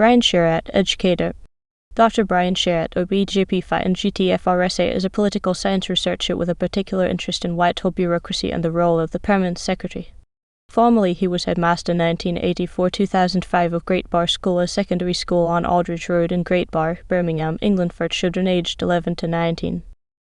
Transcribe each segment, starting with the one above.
Brian Sherratt, educator. Dr. Brian Sherratt, OBJP FIMgt FRSA, is a political science researcher with a particular interest in Whitehall bureaucracy and the role of the Permanent Secretary. Formerly, he was Headmaster 1984-2005 of Great Barr School, a secondary school on Aldridge Road in Great Barr, Birmingham, England, for children aged 11 to 19.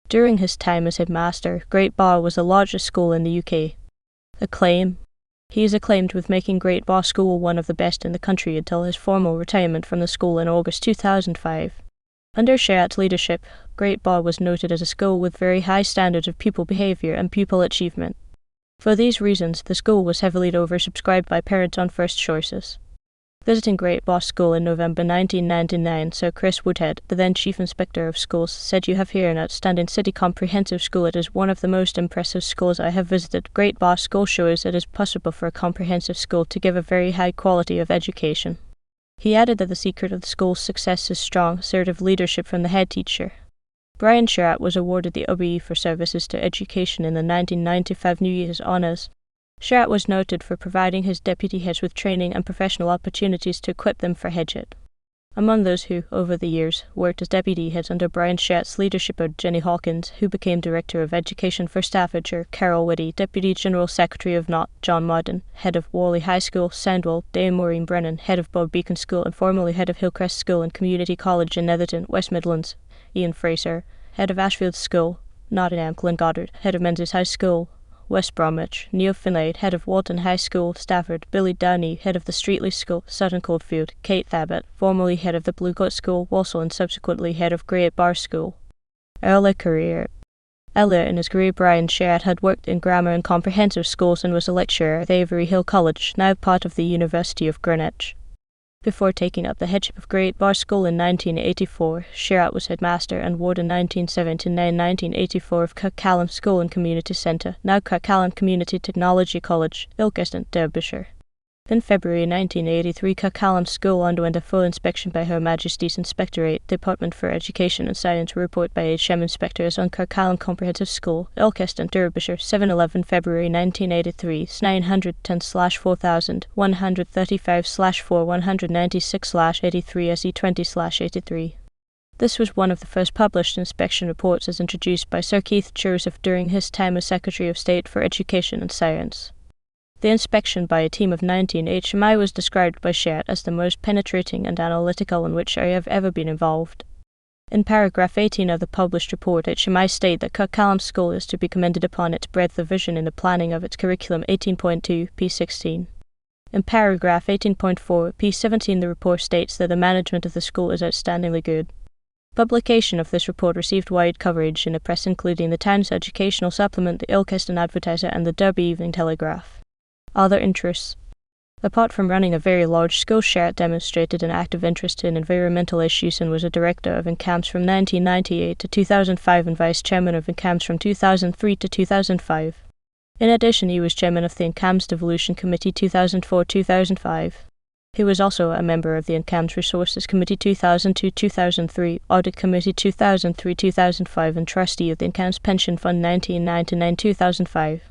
During his time as Headmaster, Great Barr was the largest school in the UK. Acclaim. He is acclaimed with making Great Barr School one of the best in the country until his formal retirement from the school in August 2005. Under Sherratt's leadership, Great Barr was noted as a school with very high standards of pupil behaviour and pupil achievement. For these reasons, the school was heavily oversubscribed by parents on first choices. Visiting Great Barr School in November 1999, Sir Chris Woodhead, the then Chief Inspector of Schools, said, "You have here an outstanding city comprehensive school. It is one of the most impressive schools I have visited. Great Barr School shows it is possible for a comprehensive school to give a very high quality of education." He added that the secret of the school's success is strong, assertive leadership from the head teacher. Brian Sherratt was awarded the OBE for services to education in the 1995 New Year's Honours. Sherratt was noted for providing his deputy heads with training and professional opportunities to equip them for headship. Among those who, over the years, worked as deputy heads under Brian Sherratt's leadership are Jenny Hawkins, who became Director of Education for Staffordshire, Carol Whitty, Deputy General Secretary of Knott, John Martin, Head of Whalley High School, Sandwell, Dame Maureen Brennan, Head of Bob Beacon School and formerly Head of Hillcrest School and Community College in Netherton, West Midlands, Ian Fraser, Head of Ashfield School, Nottingham, Glen Goddard, Head of Menzies High School, West Bromwich, Neil Finlay, Head of Walton High School, Stafford, Billy Downey, Head of the Streatley School, Sutton Coldfield, Kate Thabit, formerly Head of the Bluecoat School, Walsall, and subsequently Head of Great Barr School. Early career. Earlier in his career, Brian Sherratt had worked in grammar and comprehensive schools and was a lecturer at Avery Hill College, now part of the University of Greenwich. Before taking up the headship of Great Barr School in 1984, Sherratt was Headmaster and Warden 1979-1984 of Kirkcallam School and Community Centre, now Kirkcallam Community Technology College, Ilkeston, Derbyshire. In February 1983, Kirkcallam School underwent a full inspection by Her Majesty's Inspectorate, Department for Education and Science. A report by HM inspectors on Kirkcallam Comprehensive School, Ilkeston, Derbyshire, 7/11 February 1983, 910/4000, 135/4, 196/83 SE20/83. This was one of the first published inspection reports as introduced by Sir Keith Joseph during his time as Secretary of State for Education and Science. The inspection by a team of 19 HMI was described by Sherratt as the most penetrating and analytical in which I have ever been involved. In paragraph 18 of the published report, HMI state that Kirkcallam School is to be commended upon its breadth of vision in the planning of its curriculum 18.2, p16. In paragraph 18.4, p17, the report states that the management of the school is outstandingly good. Publication of this report received wide coverage in the press, including the Times Educational Supplement, the Ilkeston Advertiser, and the Derby Evening Telegraph. Other interests. Apart from running a very large school, Sherratt demonstrated an active interest in environmental issues and was a director of FIMgt from 1998 to 2005 and vice chairman of FIMgt from 2003 to 2005. In addition, he was chairman of the FIMgt Devolution Committee 2004-2005. He was also a member of the FIMgt Resources Committee 2002-2003, Audit Committee 2003-2005 and trustee of the FIMgt Pension Fund 1999-2005.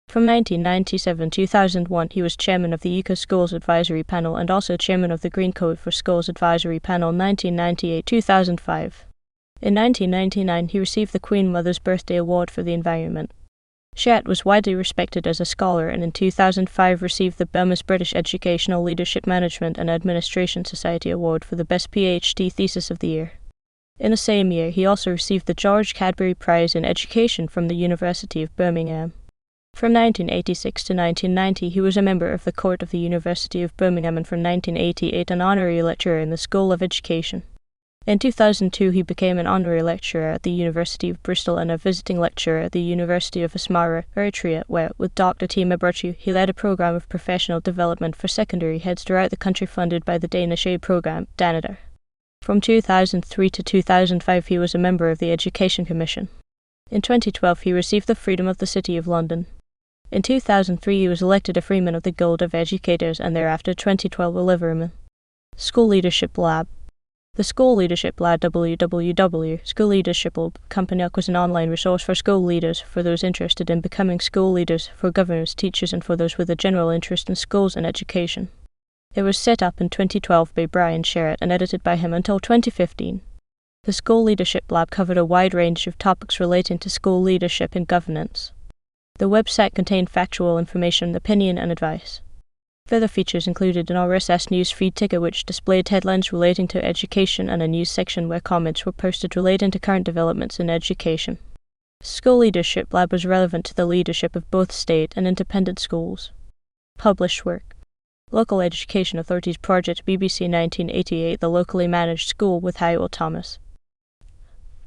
From 1997-2001, he was chairman of the Eco Schools Advisory Panel and also chairman of the Green Code for Schools Advisory Panel 1998-2005. In 1999, he received the Queen Mother's Birthday Award for the Environment. Sherratt was widely respected as a scholar and in 2005 received the Burmese British Educational Leadership Management and Administration Society Award for the Best PhD Thesis of the Year. In the same year, he also received the George Cadbury Prize in Education from the University of Birmingham. From 1986 to 1990, he was a member of the Court of the University of Birmingham and from 1988 an honorary lecturer in the School of Education. In 2002, he became an honorary lecturer at the University of Bristol and a visiting lecturer at the University of Asmara, Eritrea, where, with Dr. Tima Birtue, he led a program of professional development for secondary heads throughout the country funded by the Danish aid program, DANIDR. From 2003 to 2005, he was a member of the Education Commission. In 2012, he received the Freedom of the City of London. In 2003, he was elected a Freeman of the Guild of Educators and thereafter 2012 a Liverman. School Leadership Lab. The School Leadership Lab www. School Leadership Lab company was an online resource for school leaders, for those interested in becoming school leaders, for governors, teachers and for those with a general interest in schools and education. It was set up in 2012 by Brian Sherratt and edited by him until 2015. The School Leadership Lab covered a wide range of topics relating to school leadership and governance. The website contained factual information, opinion, and advice. Further features included an RSS news feed ticker which displayed headlines relating to education and a news section where comments were posted relating to current developments in education. School Leadership Lab was relevant to the leadership of both state and independent schools. Published work: Local Education Authorities Project, BBC 1988, The Locally Managed School with Hywell Thomas.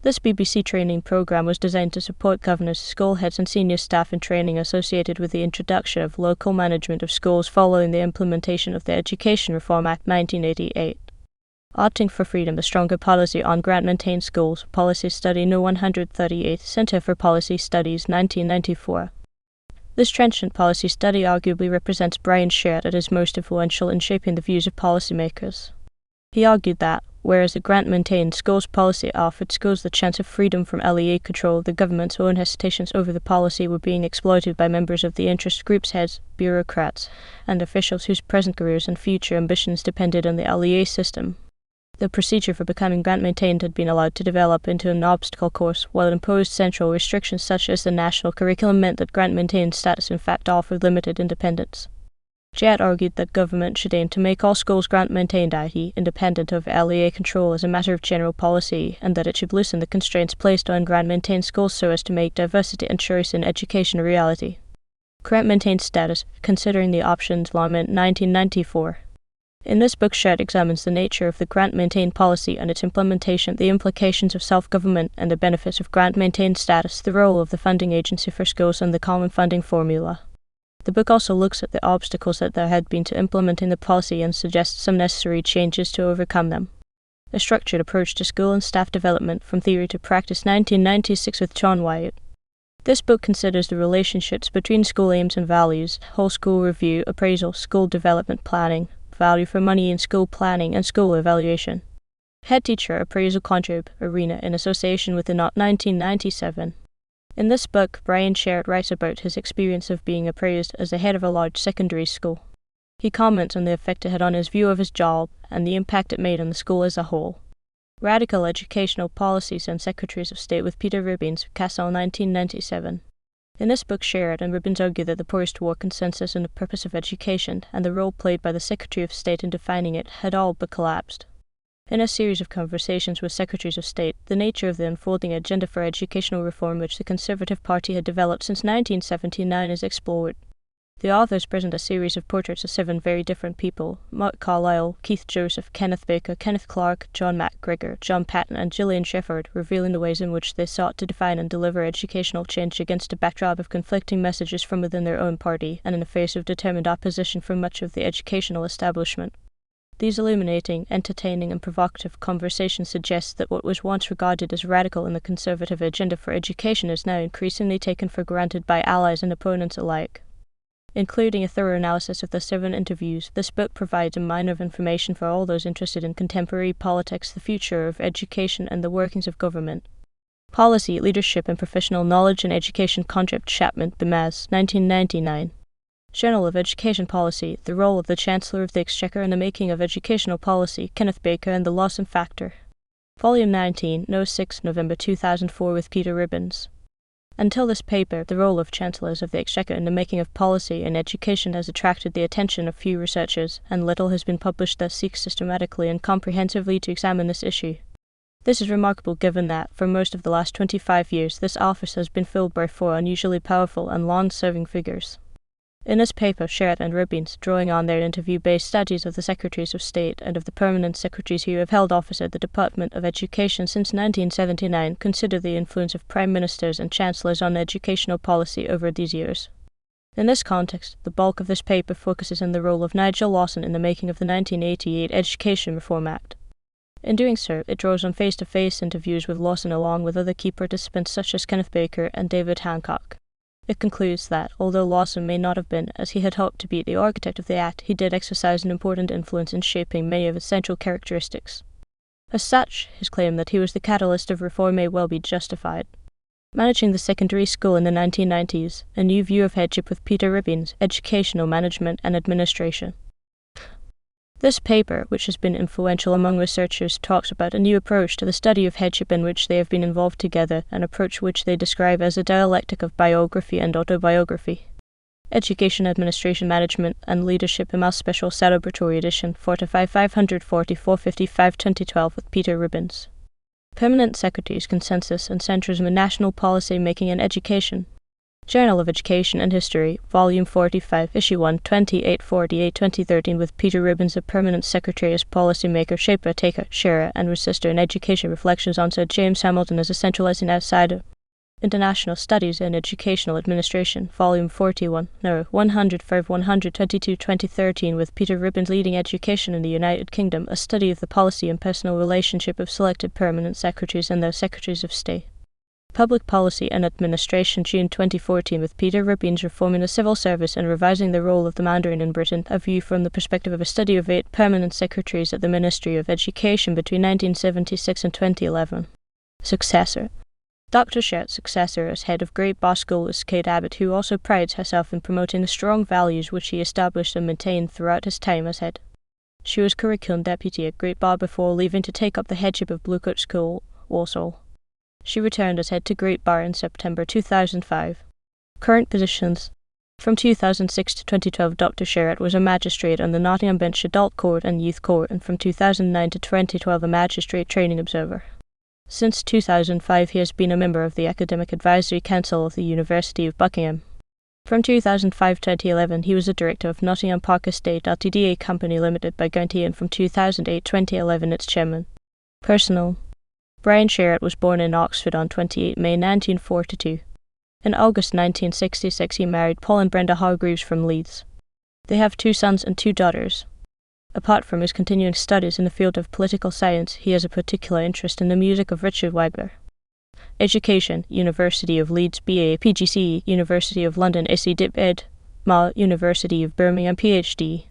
This BBC training program was designed to support governors, school heads and senior staff in training associated with the introduction of local management of schools following the implementation of the Education Reform Act 1988. Opting for Freedom, a Stronger Policy on Grant-Maintained Schools, Policy Study No. 138, Center for Policy Studies, 1994. This trenchant policy study arguably represents Brian Sherratt at his most influential in shaping the views of policymakers. He argued that, whereas the grant-maintained schools policy offered schools the chance of freedom from LEA control, the government's own hesitations over the policy were being exploited by members of the interest groups' heads, bureaucrats, and officials whose present careers and future ambitions depended on the LEA system. The procedure for becoming grant-maintained had been allowed to develop into an obstacle course, while imposed central restrictions such as the national curriculum meant that grant-maintained status in fact offered limited independence. Sherratt argued that government should aim to make all schools grant-maintained, i.e., independent of LEA control as a matter of general policy, and that it should loosen the constraints placed on grant-maintained schools so as to make diversity and choice in education a reality. Grant-maintained status, considering the options law, 1994. In this book, Sherratt examines the nature of the grant-maintained policy and its implementation, the implications of self-government and the benefits of grant-maintained status, the role of the funding agency for schools, and the common funding formula. The book also looks at the obstacles that there had been to implementing the policy and suggests some necessary changes to overcome them. A Structured Approach to School and Staff Development, From Theory to Practice, 1996, with John Wyatt. This book considers the relationships between school aims and values, whole school review, appraisal, school development planning, value for money in school planning, and school evaluation. Head Teacher Appraisal Contrib Arena in association with the Knot, 1997. In this book, Brian Sherratt writes about his experience of being appraised as the head of a large secondary school. He comments on the effect it had on his view of his job and the impact it made on the school as a whole. Radical Educational Policies and Secretaries of State with Peter Ribbins, Castle, 1997. In this book, Sherratt and Ribbins argue that the post-war consensus on the purpose of education and the role played by the Secretary of State in defining it had all but collapsed. In a series of conversations with Secretaries of State, the nature of the unfolding agenda for educational reform which the Conservative Party had developed since 1979 is explored. The authors present a series of portraits of 7 very different people: Mark Carlyle, Keith Joseph, Kenneth Baker, Kenneth Clark, John MacGregor, John Patton, and Gillian Shefford, revealing the ways in which they sought to define and deliver educational change against a backdrop of conflicting messages from within their own party and in the face of determined opposition from much of the educational establishment. These illuminating, entertaining, and provocative conversations suggest that what was once regarded as radical in the Conservative agenda for education is now increasingly taken for granted by allies and opponents alike. Including a thorough analysis of the 7 interviews, this book provides a mine of information for all those interested in contemporary politics, the future of education, and the workings of government. Policy, Leadership, and Professional Knowledge in Education Concept, Chapman, Bimaz, 1999. Journal of Education Policy, The Role of the Chancellor of the Exchequer in the Making of Educational Policy, Kenneth Baker and the Lawson Factor. Volume 19, No. 6, November 2004, with Peter Ribbins. Until this paper, the role of Chancellors of the Exchequer in the making of policy in education has attracted the attention of few researchers, and little has been published that seeks systematically and comprehensively to examine this issue. This is remarkable given that, for most of the last 25 years, this office has been filled by 4 unusually powerful and long-serving figures. In this paper, Sherratt and Ribbins, drawing on their interview-based studies of the Secretaries of State and of the permanent secretaries who have held office at the Department of Education since 1979, consider the influence of Prime Ministers and Chancellors on educational policy over these years. In this context, the bulk of this paper focuses on the role of Nigel Lawson in the making of the 1988 Education Reform Act. In doing so, it draws on face-to-face interviews with Lawson along with other key participants such as Kenneth Baker and David Hancock. It concludes that, although Lawson may not have been, as he had hoped to be, the architect of the Act, he did exercise an important influence in shaping many of its central characteristics. As such, his claim that he was the catalyst of reform may well be justified. Managing the Secondary School in the 1990s, A New View of Headship with Peter Ribbins, Educational Management and Administration. This paper, which has been influential among researchers, talks about a new approach to the study of headship in which they have been involved together, an approach which they describe as a dialectic of biography and autobiography. Education, Administration, Management, and Leadership, a Mass Special Celebratory Edition, 45 540 455 2012 with Peter Ribbins. Permanent Secretaries, Consensus and Centrism in National Policy Making and Education. Journal of Education and History, Volume 45, Issue 1, 2848, 2013 with Peter Ribbins, a Permanent Secretary as Policymaker, Shaper, Taker, Sherratt, and Resister in Education, Reflections on Sir James Hamilton as a Centralizing Outsider. International Studies in Educational Administration, Volume 41, No. 105, 122, 2013 with Peter Ribbins, Leading Education in the United Kingdom, a study of the policy and personal relationship of selected permanent secretaries and their secretaries of state. Public Policy and Administration, June 2014 with Peter Ribbins, Reforming the Civil Service and Revising the Role of the Mandarin in Britain, a view from the perspective of a study of 8 permanent secretaries at the Ministry of Education between 1976 and 2011. Successor. Dr. Sherratt's successor as head of Great Barr School is Kate Abbott, who also prides herself in promoting the strong values which he established and maintained throughout his time as head. She was curriculum deputy at Great Barr before leaving to take up the headship of Bluecoat School, Walsall. She returned as head to Great Barr in September 2005. Current positions. From 2006 to 2012, Dr. Sherratt was a magistrate on the Nottingham Bench Adult Court and Youth Court, and from 2009 to 2012 a magistrate training observer. Since 2005, he has been a member of the Academic Advisory Council of the University of Buckingham. From 2005 to 2011, he was a director of Nottingham Park Estate Ltd Company Limited by County, and from 2008-2011 its chairman. Personal. Brian Sherratt was born in Oxford on 28 May 1942. In August 1966, he married Paul and Brenda Hargreaves from Leeds. They have 2 sons and 2 daughters. Apart from his continuing studies in the field of political science, he has a particular interest in the music of Richard Wagner. Education, University of Leeds BA, PGCE, University of London SE Dip Ed, MA, University of Birmingham PhD.